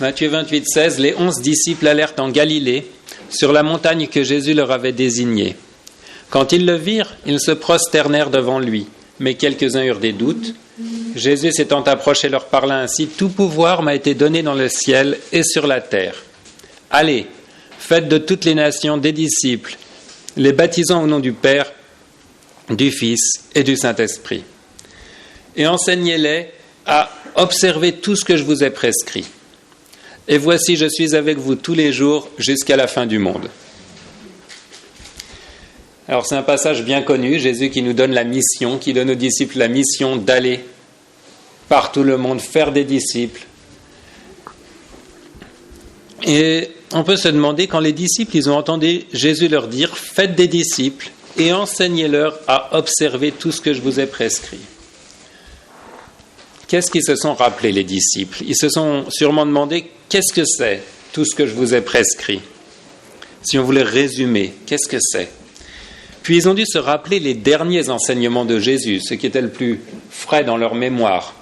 Matthieu 28, 16, les 11 disciples allèrent en Galilée, sur la montagne que Jésus leur avait désignée. Quand ils le virent, ils se prosternèrent devant lui, mais quelques-uns eurent des doutes. Jésus s'étant approché leur parla ainsi, « Tout pouvoir m'a été donné dans le ciel et sur la terre. Allez, faites de toutes les nations des disciples, les baptisant au nom du Père, du Fils et du Saint-Esprit. Et enseignez-les à observer tout ce que je vous ai prescrit. Et voici, je suis avec vous tous les jours jusqu'à la fin du monde. » Alors c'est un passage bien connu, Jésus qui nous donne la mission, qui donne aux disciples la mission d'aller par tout le monde, faire des disciples. Et on peut se demander, quand les disciples, ils ont entendu Jésus leur dire « Faites des disciples et enseignez-leur à observer tout ce que je vous ai prescrit. » Qu'est-ce qu'ils se sont rappelés, les disciples? Ils se sont sûrement demandé « Qu'est-ce que c'est, tout ce que je vous ai prescrit ?» Si on voulait résumer, qu'est-ce que c'est? Puis ils ont dû se rappeler les derniers enseignements de Jésus, ce qui était le plus frais dans leur mémoire.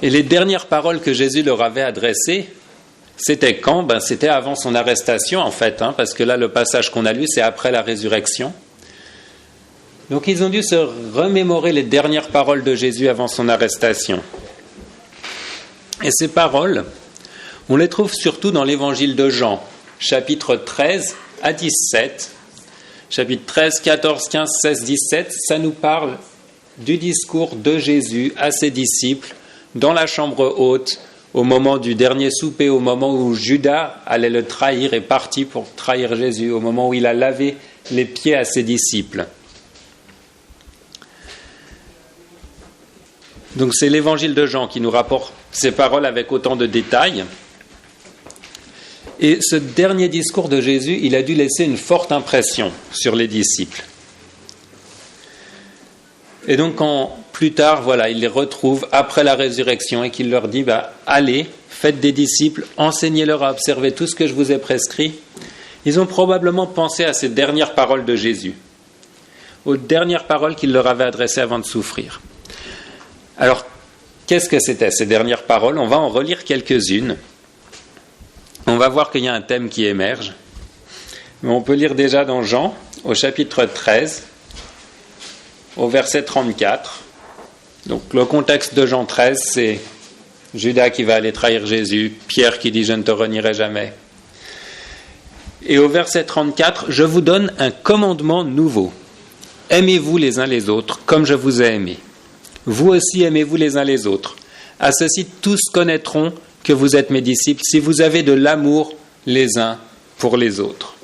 Et les dernières paroles que Jésus leur avait adressées, c'était quand? C'était avant son arrestation, en fait, parce que là, le passage qu'on a lu, c'est après la résurrection. Donc ils ont dû se remémorer les dernières paroles de Jésus avant son arrestation. Et ces paroles, on les trouve surtout dans l'évangile de Jean, chapitre 13 à 17. Chapitre 13, 14, 15, 16, 17, ça nous parle du discours de Jésus à ses disciples dans la chambre haute, au moment du dernier souper, au moment où Judas allait le trahir et partit pour trahir Jésus, au moment où il a lavé les pieds à ses disciples. Donc c'est l'évangile de Jean qui nous rapporte ces paroles avec autant de détails. Et ce dernier discours de Jésus, il a dû laisser une forte impression sur les disciples. Et donc quand plus tard, il les retrouve après la résurrection et qu'il leur dit « Allez, faites des disciples, enseignez-leur à observer tout ce que je vous ai prescrit », ils ont probablement pensé à ces dernières paroles de Jésus, aux dernières paroles qu'il leur avait adressées avant de souffrir. Alors, qu'est-ce que c'était ces dernières paroles? On va en relire quelques-unes. On va voir qu'il y a un thème qui émerge. Mais on peut lire déjà dans Jean, au chapitre 13, au verset 34. Donc le contexte de Jean 13, c'est Judas qui va aller trahir Jésus, Pierre qui dit « Je ne te renierai jamais ». Et au verset 34, « Je vous donne un commandement nouveau. Aimez-vous les uns les autres comme je vous ai aimés. Vous aussi aimez-vous les uns les autres. À ceci, tous connaîtront que vous êtes mes disciples si vous avez de l'amour les uns pour les autres. »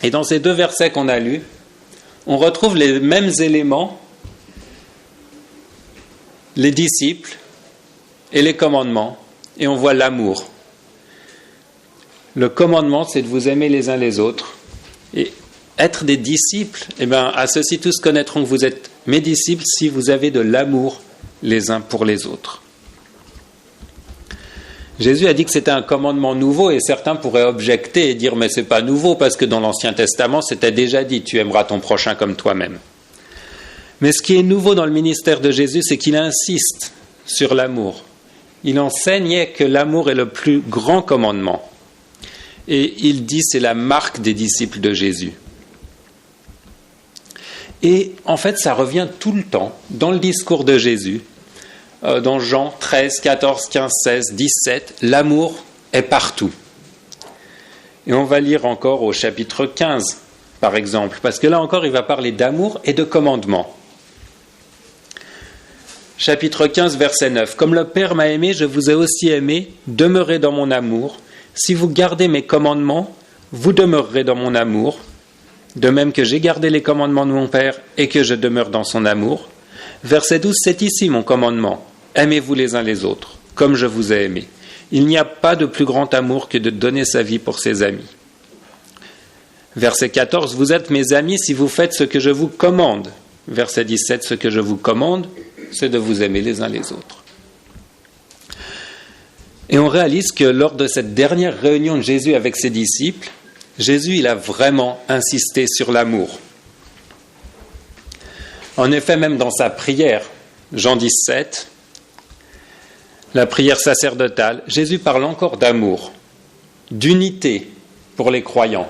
Et dans ces deux versets qu'on a lus, on retrouve les mêmes éléments, les disciples et les commandements, et on voit l'amour. Le commandement, c'est de vous aimer les uns les autres. Et être des disciples, à ceci tous connaîtront que vous êtes mes disciples si vous avez de l'amour les uns pour les autres. Jésus a dit que c'était un commandement nouveau et certains pourraient objecter et dire « mais c'est pas nouveau parce que dans l'Ancien Testament c'était déjà dit, tu aimeras ton prochain comme toi-même ». Mais ce qui est nouveau dans le ministère de Jésus, c'est qu'il insiste sur l'amour. Il enseignait que l'amour est le plus grand commandement. Et il dit c'est la marque des disciples de Jésus. Et en fait, ça revient tout le temps dans le discours de Jésus. Dans Jean 13, 14, 15, 16, 17, l'amour est partout. Et on va lire encore au chapitre 15, par exemple, parce que là encore, il va parler d'amour et de commandement. Chapitre 15, verset 9. « Comme le Père m'a aimé, je vous ai aussi aimé, demeurez dans mon amour. Si vous gardez mes commandements, vous demeurerez dans mon amour, de même que j'ai gardé les commandements de mon Père et que je demeure dans son amour. » Verset 12, « C'est ici mon commandement. Aimez-vous les uns les autres, comme je vous ai aimé. Il n'y a pas de plus grand amour que de donner sa vie pour ses amis. » Verset 14, « Vous êtes mes amis si vous faites ce que je vous commande. » Verset 17, « Ce que je vous commande, c'est de vous aimer les uns les autres. » Et on réalise que lors de cette dernière réunion de Jésus avec ses disciples, Jésus, il a vraiment insisté sur l'amour. En effet, même dans sa prière, Jean 17, la prière sacerdotale, Jésus parle encore d'amour, d'unité pour les croyants,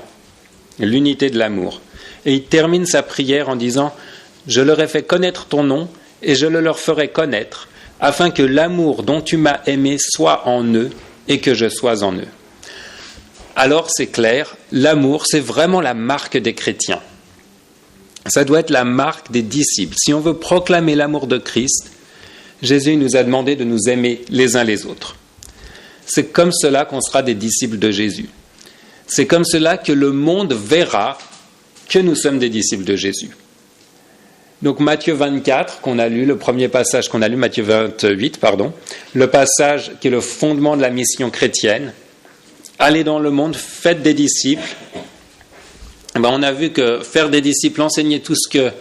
l'unité de l'amour. Et il termine sa prière en disant « Je leur ai fait connaître ton nom et je le leur ferai connaître, afin que l'amour dont tu m'as aimé soit en eux et que je sois en eux. » Alors c'est clair, l'amour c'est vraiment la marque des chrétiens. Ça doit être la marque des disciples. Si on veut proclamer l'amour de Christ, Jésus nous a demandé de nous aimer les uns les autres. C'est comme cela qu'on sera des disciples de Jésus. C'est comme cela que le monde verra que nous sommes des disciples de Jésus. Donc Matthieu 24, qu'on a lu, le premier passage qu'on a lu, Matthieu 28, le passage qui est le fondement de la mission chrétienne, allez dans le monde, faites des disciples. On a vu que faire des disciples, enseigner tout ce que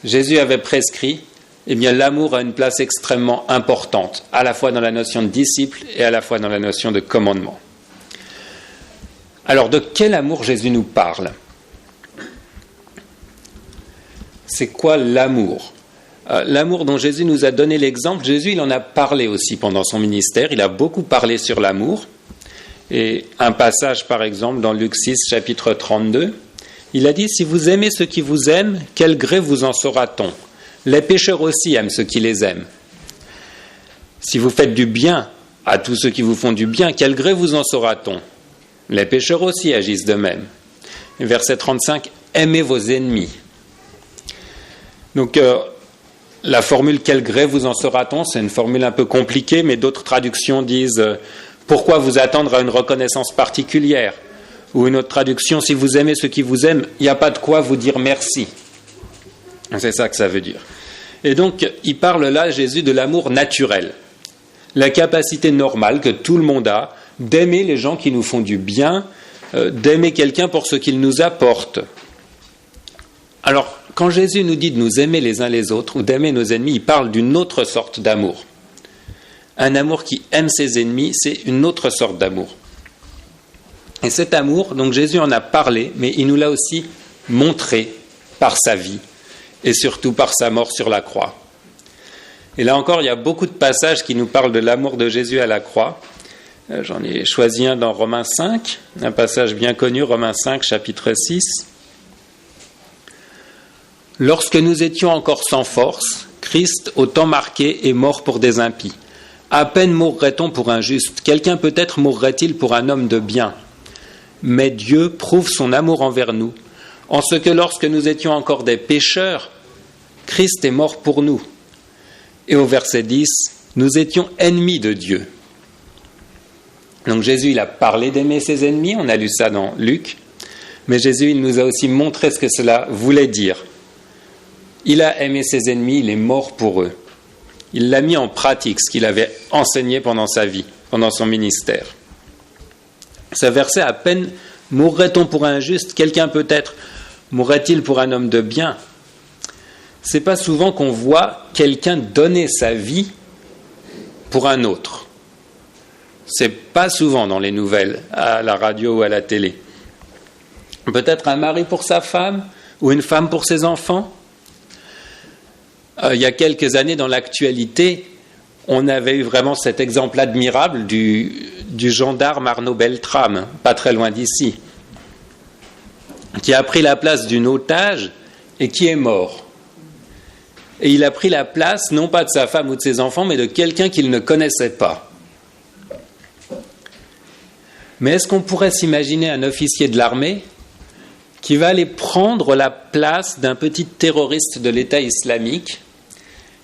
Jésus avait prescrit, eh bien l'amour a une place extrêmement importante, à la fois dans la notion de disciple et à la fois dans la notion de commandement. Alors de quel amour Jésus nous parle ? C'est quoi l'amour ? L'amour dont Jésus nous a donné l'exemple, Jésus il en a parlé aussi pendant son ministère, il a beaucoup parlé sur l'amour. Et un passage par exemple dans Luc 6, chapitre 32, il a dit « Si vous aimez ceux qui vous aiment, quel gré vous en saura-t-on ? Les pécheurs aussi aiment ceux qui les aiment. Si vous faites du bien à tous ceux qui vous font du bien, quel gré vous en saura-t-on ? Les pécheurs aussi agissent de même. » Verset 35, « Aimez vos ennemis. » Donc, la formule « quel gré vous en saura-t-on » c'est une formule un peu compliquée, mais d'autres traductions disent « pourquoi vous attendre à une reconnaissance particulière ?» Ou une autre traduction « si vous aimez ceux qui vous aiment, il n'y a pas de quoi vous dire merci. » C'est ça que ça veut dire. Et donc, il parle là, Jésus, de l'amour naturel. La capacité normale que tout le monde a d'aimer les gens qui nous font du bien, d'aimer quelqu'un pour ce qu'il nous apporte. Alors, quand Jésus nous dit de nous aimer les uns les autres ou d'aimer nos ennemis, il parle d'une autre sorte d'amour. Un amour qui aime ses ennemis, c'est une autre sorte d'amour. Et cet amour, donc Jésus en a parlé, mais il nous l'a aussi montré par sa vie et surtout par sa mort sur la croix. Et là encore, il y a beaucoup de passages qui nous parlent de l'amour de Jésus à la croix. J'en ai choisi un dans Romains 5, un passage bien connu, Romains 5, chapitre 6. « Lorsque nous étions encore sans force, Christ, au temps marqué, est mort pour des impies. À peine mourrait-on pour un juste. Quelqu'un peut-être mourrait-il pour un homme de bien. Mais Dieu prouve son amour envers nous, en ce que lorsque nous étions encore des pécheurs, Christ est mort pour nous. » Et au verset 10, « Nous étions ennemis de Dieu. » Donc Jésus, il a parlé d'aimer ses ennemis, on a lu ça dans Luc, mais Jésus, il nous a aussi montré ce que cela voulait dire. Il a aimé ses ennemis, il est mort pour eux. Il l'a mis en pratique, ce qu'il avait enseigné pendant sa vie, pendant son ministère. Ce verset, à peine mourrait-on pour un juste, quelqu'un peut-être mourrait-il pour un homme de bien. C'est pas souvent qu'on voit quelqu'un donner sa vie pour un autre. C'est pas souvent dans les nouvelles, à la radio ou à la télé. Peut-être un mari pour sa femme ou une femme pour ses enfants. Il y a quelques années, dans l'actualité, on avait eu vraiment cet exemple admirable du gendarme Arnaud Beltrame, pas très loin d'ici, qui a pris la place d'une otage et qui est mort. Et il a pris la place, non pas de sa femme ou de ses enfants, mais de quelqu'un qu'il ne connaissait pas. Mais est-ce qu'on pourrait s'imaginer un officier de l'armée qui va aller prendre la place d'un petit terroriste de l'État islamique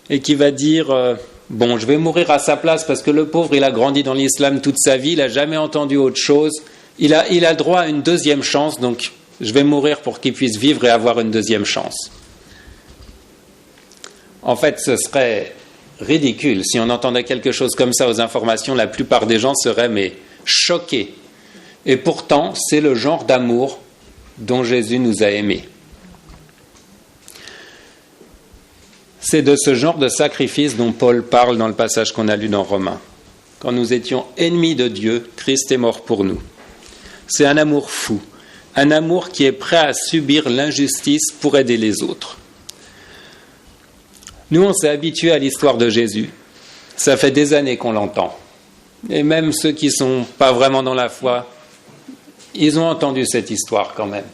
et qui va dire bon, je vais mourir à sa place parce que le pauvre, il a grandi dans l'islam toute sa vie, il n'a jamais entendu autre chose, il a droit à une deuxième chance, donc je vais mourir pour qu'il puisse vivre et avoir une deuxième chance. En fait, ce serait ridicule. Si on entendait quelque chose comme ça aux informations, la plupart des gens seraient choqués. Et pourtant, c'est le genre d'amour dont Jésus nous a aimés. C'est de ce genre de sacrifice dont Paul parle dans le passage qu'on a lu dans Romains. Quand nous étions ennemis de Dieu, Christ est mort pour nous. C'est un amour fou, un amour qui est prêt à subir l'injustice pour aider les autres. Nous, on s'est habitués à l'histoire de Jésus. Ça fait des années qu'on l'entend. Et même ceux qui ne sont pas vraiment dans la foi, ils ont entendu cette histoire quand même.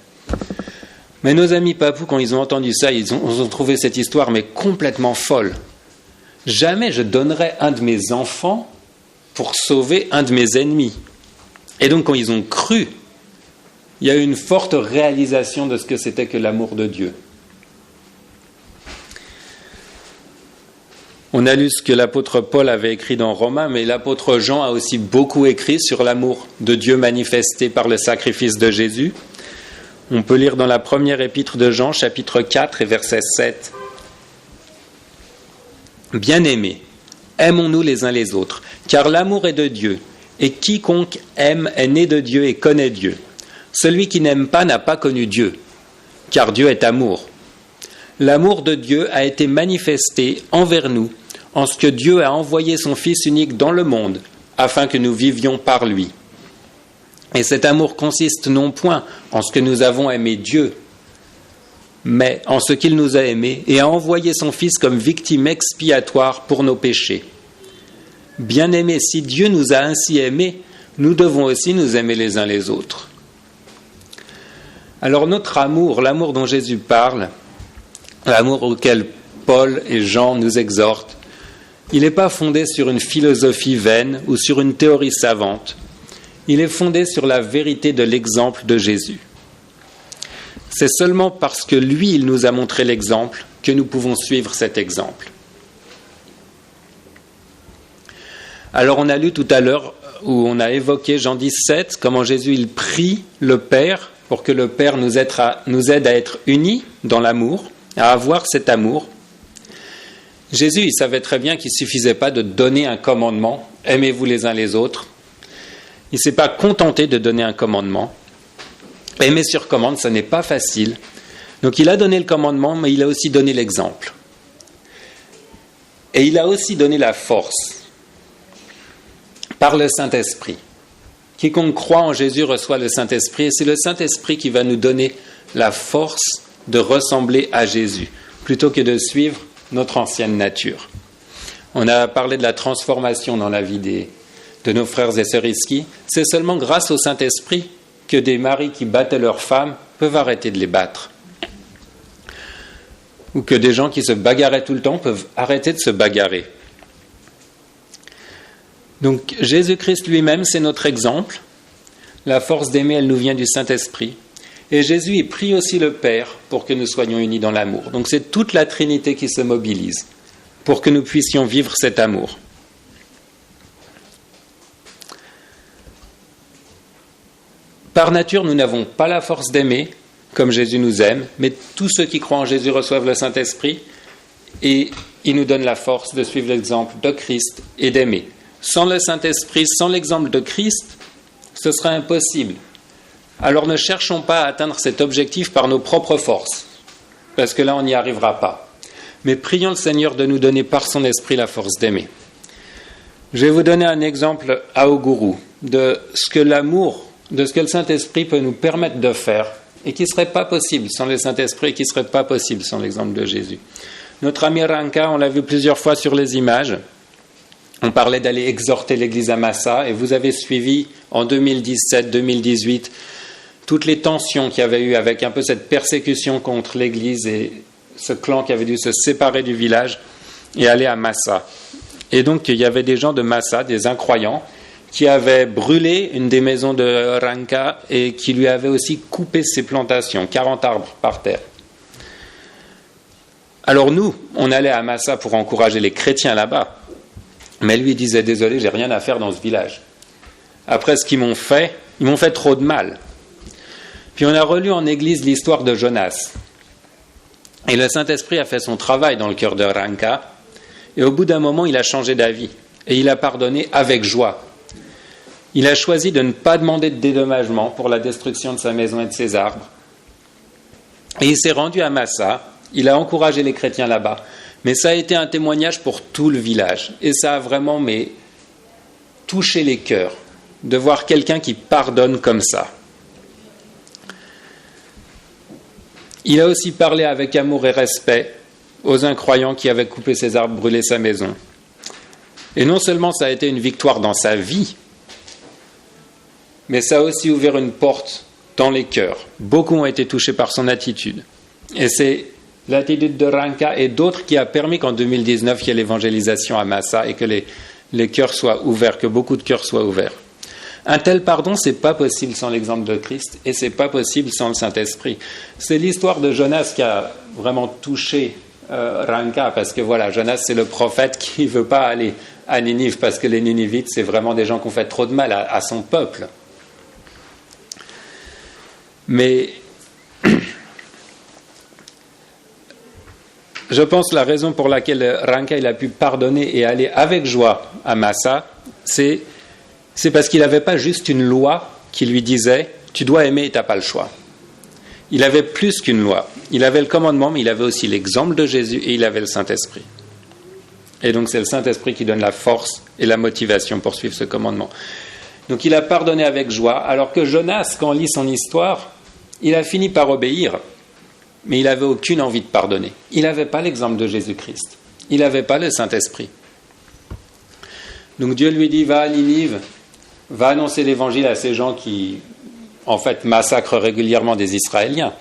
Mais nos amis papous, quand ils ont entendu ça, ils ont trouvé cette histoire mais complètement folle. Jamais je donnerais un de mes enfants pour sauver un de mes ennemis. Et donc quand ils ont cru, il y a eu une forte réalisation de ce que c'était que l'amour de Dieu. On a lu ce que l'apôtre Paul avait écrit dans Romains, mais l'apôtre Jean a aussi beaucoup écrit sur l'amour de Dieu manifesté par le sacrifice de Jésus. On peut lire dans la première épître de Jean, chapitre 4 et verset 7. « Bien-aimés, aimons-nous les uns les autres, car l'amour est de Dieu, et quiconque aime est né de Dieu et connaît Dieu. Celui qui n'aime pas n'a pas connu Dieu, car Dieu est amour. L'amour de Dieu a été manifesté envers nous, en ce que Dieu a envoyé son Fils unique dans le monde, afin que nous vivions par lui. Et cet amour consiste non point en ce que nous avons aimé Dieu, mais en ce qu'il nous a aimés et a envoyé son Fils comme victime expiatoire pour nos péchés. Bien-aimés, si Dieu nous a ainsi aimés, nous devons aussi nous aimer les uns les autres. » Alors notre amour, l'amour dont Jésus parle, l'amour auquel Paul et Jean nous exhortent, il n'est pas fondé sur une philosophie vaine ou sur une théorie savante. Il est fondé sur la vérité de l'exemple de Jésus. C'est seulement parce que lui, il nous a montré l'exemple que nous pouvons suivre cet exemple. Alors on a lu tout à l'heure où on a évoqué Jean 17, comment Jésus il prie le Père pour que le Père nous aide à être unis dans l'amour, à avoir cet amour. Jésus, il savait très bien qu'il ne suffisait pas de donner un commandement, aimez-vous les uns les autres. Il ne s'est pas contenté de donner un commandement. Aimer sur commande, ça n'est pas facile. Donc il a donné le commandement, mais il a aussi donné l'exemple. Et il a aussi donné la force par le Saint-Esprit. Quiconque croit en Jésus reçoit le Saint-Esprit, et c'est le Saint-Esprit qui va nous donner la force de ressembler à Jésus, plutôt que de suivre notre ancienne nature. On a parlé de la transformation dans la vie de nos frères et sœurs ici. C'est seulement grâce au Saint-Esprit que des maris qui battaient leurs femmes peuvent arrêter de les battre. Ou que des gens qui se bagarraient tout le temps peuvent arrêter de se bagarrer. Donc Jésus-Christ lui-même, c'est notre exemple. La force d'aimer, elle nous vient du Saint-Esprit. Et Jésus, il prie aussi le Père pour que nous soyons unis dans l'amour. Donc c'est toute la Trinité qui se mobilise pour que nous puissions vivre cet amour. Par nature, nous n'avons pas la force d'aimer comme Jésus nous aime, mais tous ceux qui croient en Jésus reçoivent le Saint-Esprit et il nous donne la force de suivre l'exemple de Christ et d'aimer. Sans le Saint-Esprit, sans l'exemple de Christ, ce sera impossible. Alors ne cherchons pas à atteindre cet objectif par nos propres forces, parce que là on n'y arrivera pas. Mais prions le Seigneur de nous donner par son esprit la force d'aimer. Je vais vous donner un exemple à Oguru de ce que l'amour, de ce que le Saint-Esprit peut nous permettre de faire et qui ne serait pas possible sans le Saint-Esprit et qui ne serait pas possible sans l'exemple de Jésus. Notre ami Ranka, on l'a vu plusieurs fois sur les images, on parlait d'aller exhorter l'église à Massa et vous avez suivi en 2017-2018 toutes les tensions qu'il y avait eu avec un peu cette persécution contre l'église et ce clan qui avait dû se séparer du village et aller à Massa. Et donc il y avait des gens de Massa, des incroyants, qui avaient brûlé une des maisons de Ranka et qui lui avaient aussi coupé ses plantations, 40 arbres par terre. Alors nous, on allait à Massa pour encourager les chrétiens là-bas, mais lui disait « Désolé, j'ai rien à faire dans ce village. Après ce qu'ils m'ont fait, ils m'ont fait trop de mal. » Puis on a relu en église l'histoire de Jonas. Et le Saint-Esprit a fait son travail dans le cœur de Ranka. Et au bout d'un moment, il a changé d'avis. Et il a pardonné avec joie. Il a choisi de ne pas demander de dédommagement pour la destruction de sa maison et de ses arbres. Et il s'est rendu à Massa. Il a encouragé les chrétiens là-bas. Mais ça a été un témoignage pour tout le village. Et ça a vraiment touché les cœurs de voir quelqu'un qui pardonne comme ça. Il a aussi parlé avec amour et respect aux incroyants qui avaient coupé ses arbres, brûlé sa maison. Et non seulement ça a été une victoire dans sa vie, mais ça a aussi ouvert une porte dans les cœurs. Beaucoup ont été touchés par son attitude. Et c'est l'attitude de Ranka et d'autres qui a permis qu'en 2019, il y ait l'évangélisation à Massa et que les cœurs soient ouverts, que beaucoup de cœurs soient ouverts. Un tel pardon, ce n'est pas possible sans l'exemple de Christ et ce n'est pas possible sans le Saint-Esprit. C'est l'histoire de Jonas qui a vraiment touché Ranka, parce que voilà, Jonas, c'est le prophète qui ne veut pas aller à Ninive, parce que les Ninivites, c'est vraiment des gens qui ont fait trop de mal à son peuple. Mais je pense que la raison pour laquelle Ranka il a pu pardonner et aller avec joie à Massa, c'est parce qu'il n'avait pas juste une loi qui lui disait « tu dois aimer et tu n'as pas le choix ». Il avait plus qu'une loi. Il avait le commandement, mais il avait aussi l'exemple de Jésus et il avait le Saint-Esprit. Et donc c'est le Saint-Esprit qui donne la force et la motivation pour suivre ce commandement. Donc il a pardonné avec joie, alors que Jonas, quand on lit son histoire, il a fini par obéir, mais il n'avait aucune envie de pardonner. Il n'avait pas l'exemple de Jésus-Christ. Il n'avait pas le Saint-Esprit. Donc Dieu lui dit, va à Ninive, va annoncer l'évangile à ces gens qui, en fait, massacrent régulièrement des Israéliens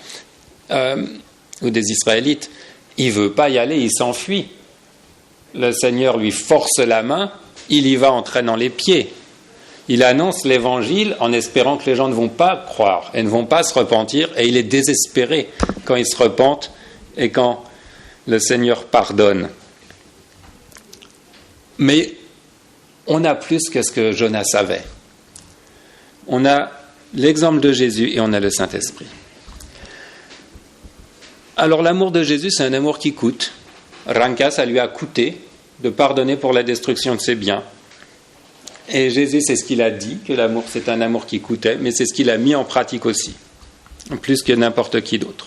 ou des Israélites. Il ne veut pas y aller, il s'enfuit. Le Seigneur lui force la main, il y va en traînant les pieds. Il annonce l'évangile en espérant que les gens ne vont pas croire et ne vont pas se repentir, et il est désespéré quand ils se repentent et quand le Seigneur pardonne. Mais on a plus que ce que Jonas avait. On a l'exemple de Jésus et on a le Saint-Esprit. Alors l'amour de Jésus, c'est un amour qui coûte. Ranka, ça lui a coûté de pardonner pour la destruction de ses biens. Et Jésus, c'est ce qu'il a dit, que l'amour, c'est un amour qui coûtait, mais c'est ce qu'il a mis en pratique aussi, plus que n'importe qui d'autre.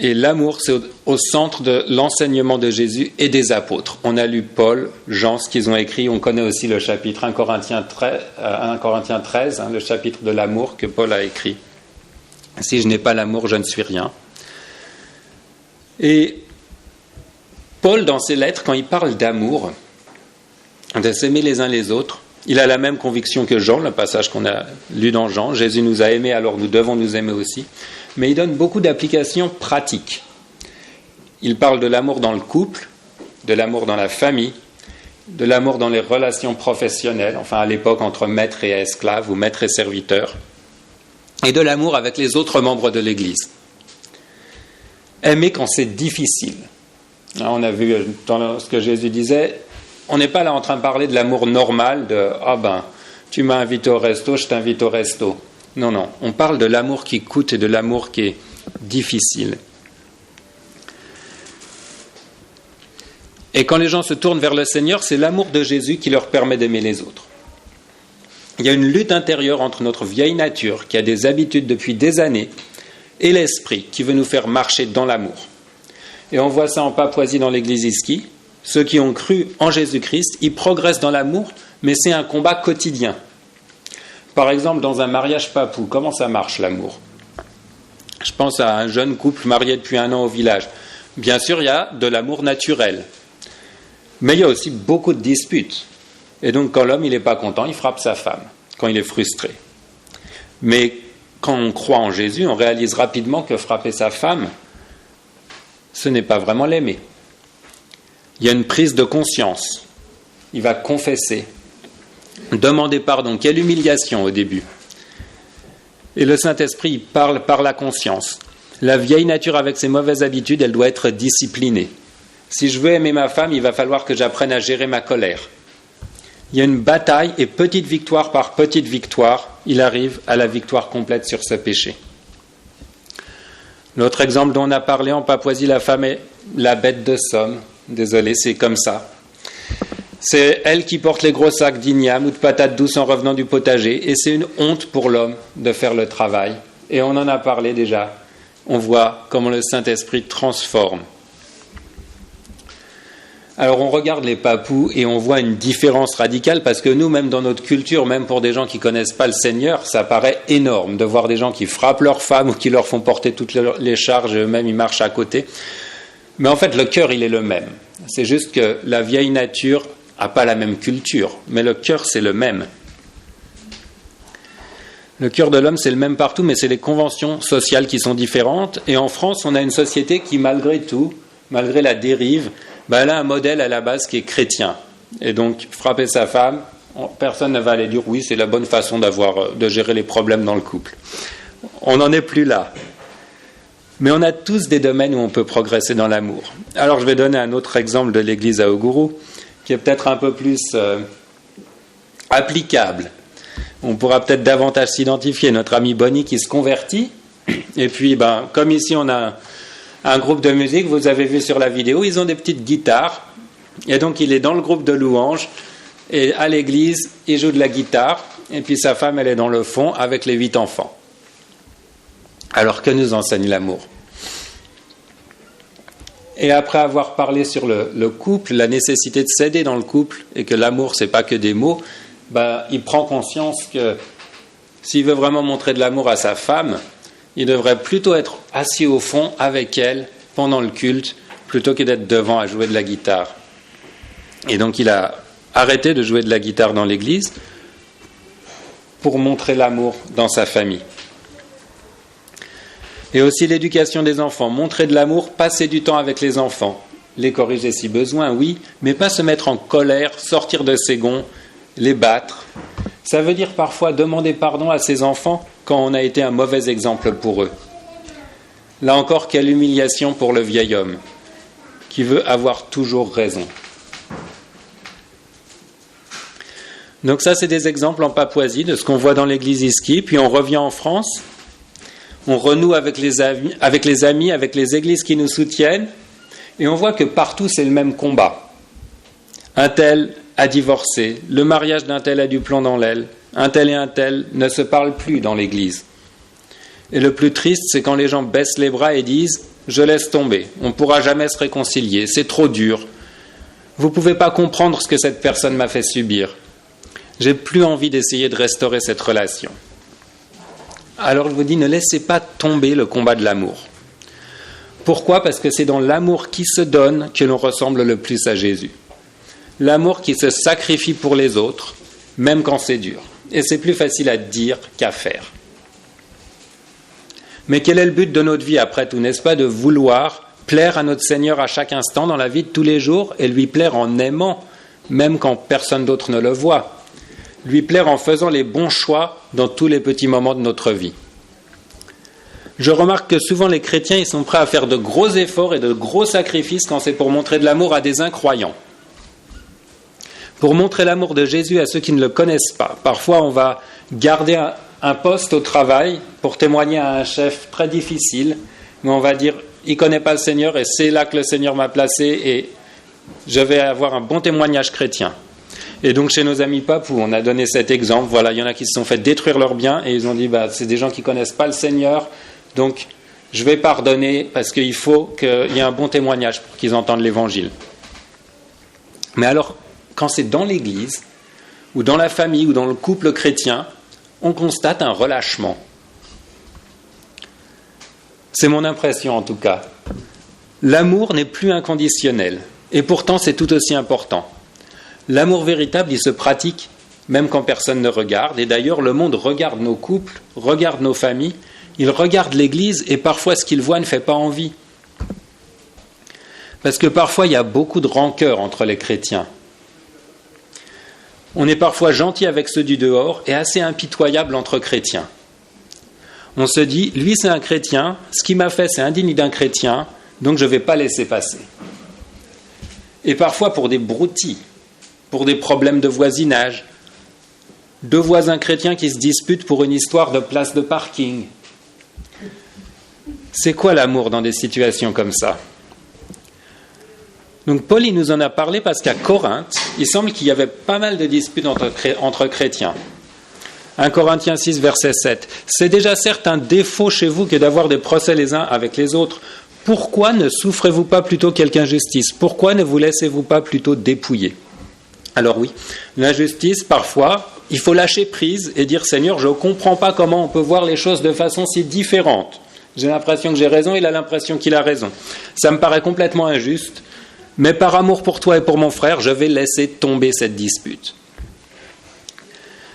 Et l'amour, c'est au centre de l'enseignement de Jésus et des apôtres. On a lu Paul, Jean, ce qu'ils ont écrit. On connaît aussi le chapitre 1 Corinthiens 13, le chapitre de l'amour que Paul a écrit. Si je n'ai pas l'amour, je ne suis rien. Et Paul, dans ses lettres, quand il parle d'amour, de s'aimer les uns les autres, il a la même conviction que Jean, le passage qu'on a lu dans Jean. Jésus nous a aimés, alors nous devons nous aimer aussi. Mais il donne beaucoup d'applications pratiques. Il parle de l'amour dans le couple, de l'amour dans la famille, de l'amour dans les relations professionnelles, enfin à l'époque entre maître et esclave ou maître et serviteur, et de l'amour avec les autres membres de l'Église. Aimer quand c'est difficile. On a vu dans ce que Jésus disait, on n'est pas là en train de parler de l'amour normal, de « Ah ben, tu m'as invité au resto, je t'invite au resto ». Non, non, on parle de l'amour qui coûte et de l'amour qui est difficile. Et quand les gens se tournent vers le Seigneur, c'est l'amour de Jésus qui leur permet d'aimer les autres. Il y a une lutte intérieure entre notre vieille nature, qui a des habitudes depuis des années, et l'esprit, qui veut nous faire marcher dans l'amour. Et on voit ça en Papouasie dans l'église Iski. Ceux qui ont cru en Jésus-Christ, ils progressent dans l'amour, mais c'est un combat quotidien. Par exemple, dans un mariage papou, comment ça marche l'amour ? Je pense à un jeune couple marié depuis 1 an au village. Bien sûr, il y a de l'amour naturel. Mais il y a aussi beaucoup de disputes. Et donc, quand l'homme n'est pas content, il frappe sa femme, quand il est frustré. Mais quand on croit en Jésus, on réalise rapidement que frapper sa femme, ce n'est pas vraiment l'aimer. Il y a une prise de conscience. Il va confesser. Demander pardon. Quelle humiliation au début. Et le Saint-Esprit, il parle par la conscience. La vieille nature avec ses mauvaises habitudes, elle doit être disciplinée. Si je veux aimer ma femme, il va falloir que j'apprenne à gérer ma colère. Il y a une bataille et petite victoire par petite victoire, il arrive à la victoire complète sur ce péché. L'autre exemple dont on a parlé en Papouasie, la femme est la bête de somme. Désolé, c'est comme ça. C'est elle qui porte les gros sacs d'igname ou de patates douces en revenant du potager. Et c'est une honte pour l'homme de faire le travail. Et on en a parlé déjà. On voit comment le Saint-Esprit transforme. Alors on regarde les papous et on voit une différence radicale parce que nous, même dans notre culture, même pour des gens qui ne connaissent pas le Seigneur, ça paraît énorme de voir des gens qui frappent leurs femmes ou qui leur font porter toutes les charges, eux-mêmes ils marchent à côté. Mais en fait, le cœur, il est le même. C'est juste que la vieille nature n'a pas la même culture, mais le cœur, c'est le même. Le cœur de l'homme, c'est le même partout, mais c'est les conventions sociales qui sont différentes. Et en France, on a une société qui, malgré tout, malgré la dérive, elle a un modèle à la base qui est chrétien. Et donc, frapper sa femme, personne ne va aller dire oui, c'est la bonne façon de gérer les problèmes dans le couple. On n'en est plus là. Mais on a tous des domaines où on peut progresser dans l'amour. Alors, je vais donner un autre exemple de l'église à Oguru, qui est peut-être un peu plus applicable. On pourra peut-être davantage s'identifier. Notre ami Bonnie qui se convertit. Et puis, comme ici, on a un groupe de musique, vous avez vu sur la vidéo, ils ont des petites guitares. Et donc, il est dans le groupe de louanges. Et à l'église, il joue de la guitare. Et puis, sa femme, elle est dans le fond avec les 8 enfants. Alors, que nous enseigne l'amour? Et après avoir parlé sur le couple, la nécessité de s'aider dans le couple, et que l'amour, c'est pas que des mots, il prend conscience que s'il veut vraiment montrer de l'amour à sa femme, il devrait plutôt être assis au fond avec elle pendant le culte, plutôt que d'être devant à jouer de la guitare. Et donc il a arrêté de jouer de la guitare dans l'église pour montrer l'amour dans sa famille. Et aussi l'éducation des enfants, montrer de l'amour, passer du temps avec les enfants, les corriger si besoin, oui, mais pas se mettre en colère, sortir de ses gonds, les battre. Ça veut dire parfois demander pardon à ses enfants quand on a été un mauvais exemple pour eux. Là encore, quelle humiliation pour le vieil homme, qui veut avoir toujours raison. Donc ça, c'est des exemples en Papouasie de ce qu'on voit dans l'église Iski, puis on revient en France. On renoue avec les amis, avec les églises qui nous soutiennent, et on voit que partout c'est le même combat. Un tel a divorcé, le mariage d'un tel a du plomb dans l'aile, un tel et un tel ne se parlent plus dans l'église. Et le plus triste, c'est quand les gens baissent les bras et disent « je laisse tomber, on ne pourra jamais se réconcilier, c'est trop dur. Vous ne pouvez pas comprendre ce que cette personne m'a fait subir. J'ai plus envie d'essayer de restaurer cette relation. » Alors je vous dis, ne laissez pas tomber le combat de l'amour. Pourquoi ? Parce que c'est dans l'amour qui se donne que l'on ressemble le plus à Jésus. L'amour qui se sacrifie pour les autres, même quand c'est dur. Et c'est plus facile à dire qu'à faire. Mais quel est le but de notre vie après tout, n'est-ce pas ? De vouloir plaire à notre Seigneur à chaque instant dans la vie de tous les jours et lui plaire en aimant, même quand personne d'autre ne le voit. Lui plaire en faisant les bons choix dans tous les petits moments de notre vie. Je remarque que souvent les chrétiens ils sont prêts à faire de gros efforts et de gros sacrifices quand c'est pour montrer de l'amour à des incroyants. Pour montrer l'amour de Jésus à ceux qui ne le connaissent pas. Parfois on va garder un poste au travail pour témoigner à un chef très difficile, mais on va dire il ne connaît pas le Seigneur et c'est là que le Seigneur m'a placé et je vais avoir un bon témoignage chrétien. Et donc chez nos amis papous, on a donné cet exemple. Voilà, il y en a qui se sont fait détruire leurs biens et ils ont dit c'est des gens qui ne connaissent pas le Seigneur, donc je vais pardonner parce qu'il faut qu'il y ait un bon témoignage pour qu'ils entendent l'évangile. Mais alors, quand c'est dans l'église, ou dans la famille, ou dans le couple chrétien, on constate un relâchement. C'est mon impression en tout cas. L'amour n'est plus inconditionnel, et pourtant c'est tout aussi important. L'amour véritable, il se pratique même quand personne ne regarde. Et d'ailleurs, le monde regarde nos couples, regarde nos familles, il regarde l'Église et parfois ce qu'il voit ne fait pas envie. Parce que parfois, il y a beaucoup de rancœur entre les chrétiens. On est parfois gentil avec ceux du dehors et assez impitoyable entre chrétiens. On se dit, lui c'est un chrétien, ce qu'il m'a fait c'est indigne d'un chrétien, donc je ne vais pas laisser passer. Et parfois pour des broutilles, pour des problèmes de voisinage, 2 voisins chrétiens qui se disputent pour une histoire de place de parking. C'est quoi l'amour dans des situations comme ça ? Donc Paul il nous en a parlé parce qu'à Corinthe, il semble qu'il y avait pas mal de disputes entre chrétiens. 1 Corinthiens 6, verset 7. « C'est déjà certes un défaut chez vous que d'avoir des procès les uns avec les autres. Pourquoi ne souffrez-vous pas plutôt quelque injustice ? Pourquoi ne vous laissez-vous pas plutôt dépouiller ?» Alors oui, l'injustice, parfois, il faut lâcher prise et dire « Seigneur, je ne comprends pas comment on peut voir les choses de façon si différente. J'ai l'impression que j'ai raison, il a l'impression qu'il a raison. Ça me paraît complètement injuste, mais par amour pour toi et pour mon frère, je vais laisser tomber cette dispute.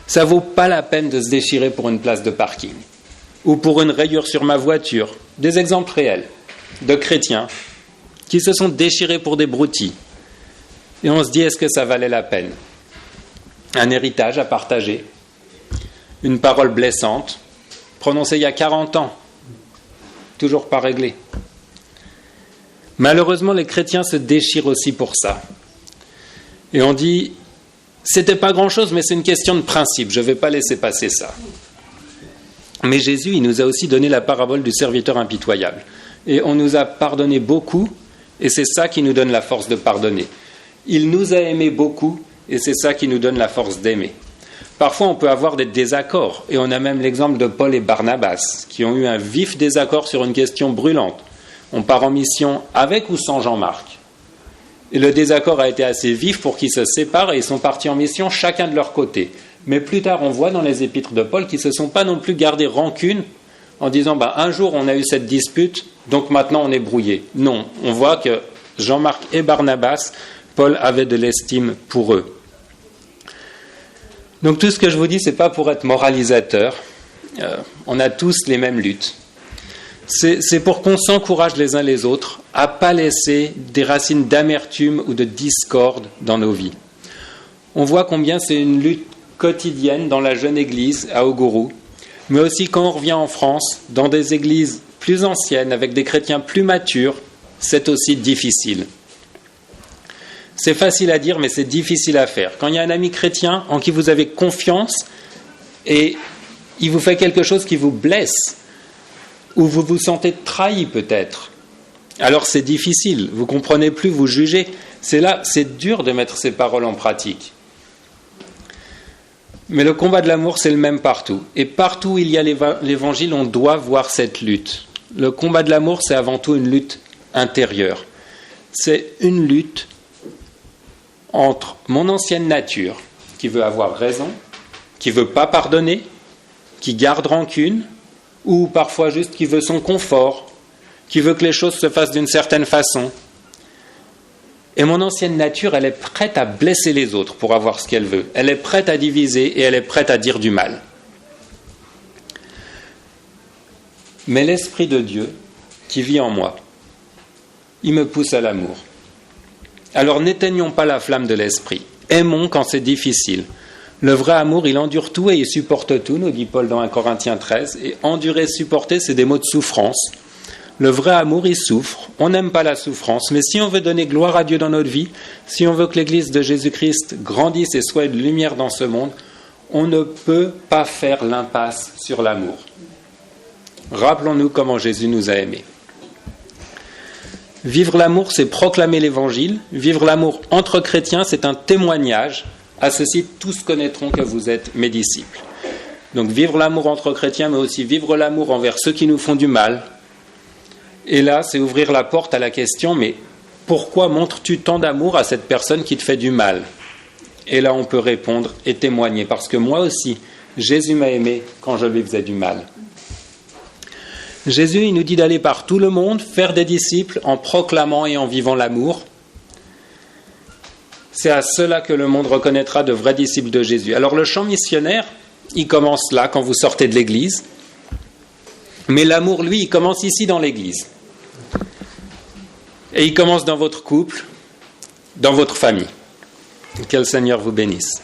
Ça vaut pas la peine de se déchirer pour une place de parking ou pour une rayure sur ma voiture. Des exemples réels de chrétiens qui se sont déchirés pour des broutilles. Et on se dit, est-ce que ça valait la peine? Un héritage à partager, une parole blessante, prononcée il y a 40 ans, toujours pas réglée. Malheureusement, les chrétiens se déchirent aussi pour ça. Et on dit, c'était pas grand-chose, mais c'est une question de principe, je ne vais pas laisser passer ça. Mais Jésus, il nous a aussi donné la parabole du serviteur impitoyable. Et on nous a pardonné beaucoup, et c'est ça qui nous donne la force de pardonner. Il nous a aimés beaucoup, et c'est ça qui nous donne la force d'aimer. Parfois, on peut avoir des désaccords, et on a même l'exemple de Paul et Barnabas, qui ont eu un vif désaccord sur une question brûlante. On part en mission avec ou sans Jean-Marc. Et le désaccord a été assez vif pour qu'ils se séparent, et ils sont partis en mission chacun de leur côté. Mais plus tard, on voit dans les épîtres de Paul qu'ils ne se sont pas non plus gardés rancune en disant un jour on a eu cette dispute, donc maintenant on est brouillés. Non, on voit que Jean-Marc et Barnabas, Paul avait de l'estime pour eux. Donc tout ce que je vous dis, ce n'est pas pour être moralisateur. On a tous les mêmes luttes. C'est pour qu'on s'encourage les uns les autres à ne pas laisser des racines d'amertume ou de discorde dans nos vies. On voit combien c'est une lutte quotidienne dans la jeune église à Oguru, mais aussi quand on revient en France, dans des églises plus anciennes, avec des chrétiens plus matures, c'est aussi difficile. C'est facile à dire, mais c'est difficile à faire. Quand il y a un ami chrétien en qui vous avez confiance et il vous fait quelque chose qui vous blesse, ou vous vous sentez trahi peut-être, alors c'est difficile, vous ne comprenez plus, vous jugez. C'est dur de mettre ces paroles en pratique. Mais le combat de l'amour, c'est le même partout. Et partout où il y a l'évangile, on doit voir cette lutte. Le combat de l'amour, c'est avant tout une lutte intérieure. C'est une lutte entre mon ancienne nature, qui veut avoir raison, qui ne veut pas pardonner, qui garde rancune, ou parfois juste qui veut son confort, qui veut que les choses se fassent d'une certaine façon. Et mon ancienne nature, elle est prête à blesser les autres pour avoir ce qu'elle veut. Elle est prête à diviser et elle est prête à dire du mal. Mais l'Esprit de Dieu, qui vit en moi, il me pousse à l'amour. Alors n'éteignons pas la flamme de l'Esprit. Aimons quand c'est difficile. Le vrai amour, il endure tout et il supporte tout, nous dit Paul dans 1 Corinthiens 13. Et endurer, supporter, c'est des mots de souffrance. Le vrai amour, il souffre. On n'aime pas la souffrance. Mais si on veut donner gloire à Dieu dans notre vie, si on veut que l'Église de Jésus-Christ grandisse et soit une lumière dans ce monde, on ne peut pas faire l'impasse sur l'amour. Rappelons-nous comment Jésus nous a aimés. Vivre l'amour, c'est proclamer l'Évangile. Vivre l'amour entre chrétiens, c'est un témoignage. À ceci, tous connaîtront que vous êtes mes disciples. Donc vivre l'amour entre chrétiens, mais aussi vivre l'amour envers ceux qui nous font du mal. Et là, c'est ouvrir la porte à la question, mais pourquoi montres-tu tant d'amour à cette personne qui te fait du mal? Et là, on peut répondre et témoigner, parce que moi aussi, Jésus m'a aimé quand je lui faisais du mal. Jésus, il nous dit d'aller par tout le monde, faire des disciples en proclamant et en vivant l'amour. C'est à cela que le monde reconnaîtra de vrais disciples de Jésus. Alors le chant missionnaire, il commence là, quand vous sortez de l'église. Mais l'amour, lui, il commence ici dans l'église. Et il commence dans votre couple, dans votre famille. Que le Seigneur vous bénisse.